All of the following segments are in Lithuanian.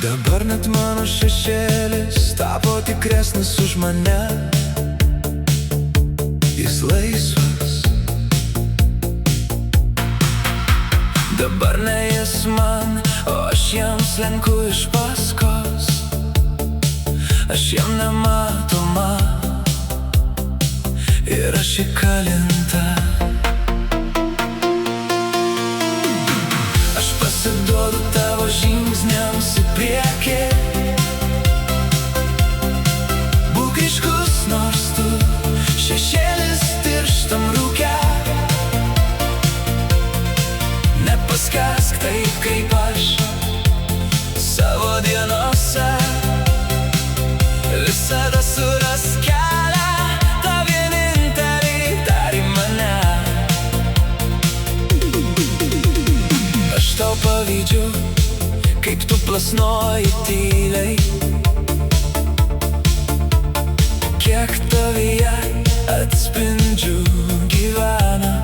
Dabar net mano šešėlis tapo tikresnis už mane. Jis laisvas. Dabar ne jis man, o aš jam slenku iš paskos. Aš jam nematoma ir aš įkalinta. Aš pasiduodu tavo žingsniams į priekį. Būk ryškus, nors tu šešėlis tirštam rūke. Nepaskęsk taip kaip aš savo dienose. Visada surask kelią, tą vienintelį dar į mane. Aš tau pavydžiu, kaip tu plasnoji tyliai. Kiek tavyje atspindžių gyvena.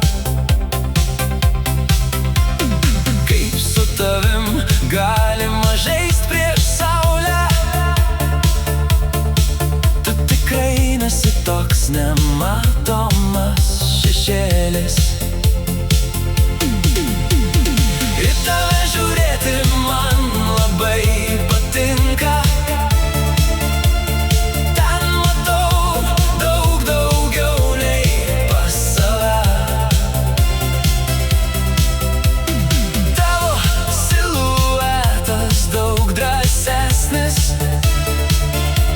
Kaip su tavim galima žaist prieš saulę. Tu tikrai nesi toks nematomas šešėlis. Į tave žiūrėti man labai patinka. Ten matau daug daugiau nei pas save. Tavo siluetas daug drąsesnis.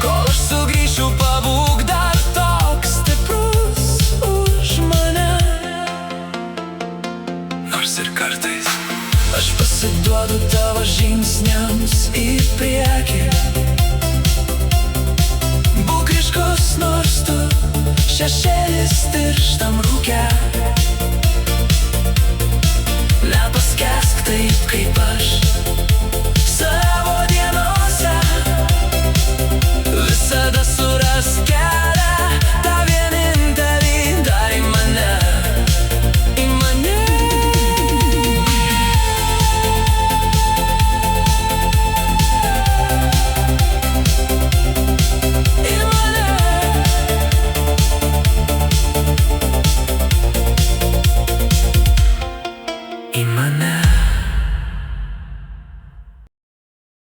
Kol aš sugrįšiu, pabūk dar toks stiprus už mane. Nors ir kartais aš pasiduodu tavo žingsniams į priekį. Būk ryškus, nors tu šešėlis tirštam rūke. Nepaskęsk taip kaip aš savo dienose. Visada surask kelią, tą vienintelį dar į mane. Į mane. Į mane.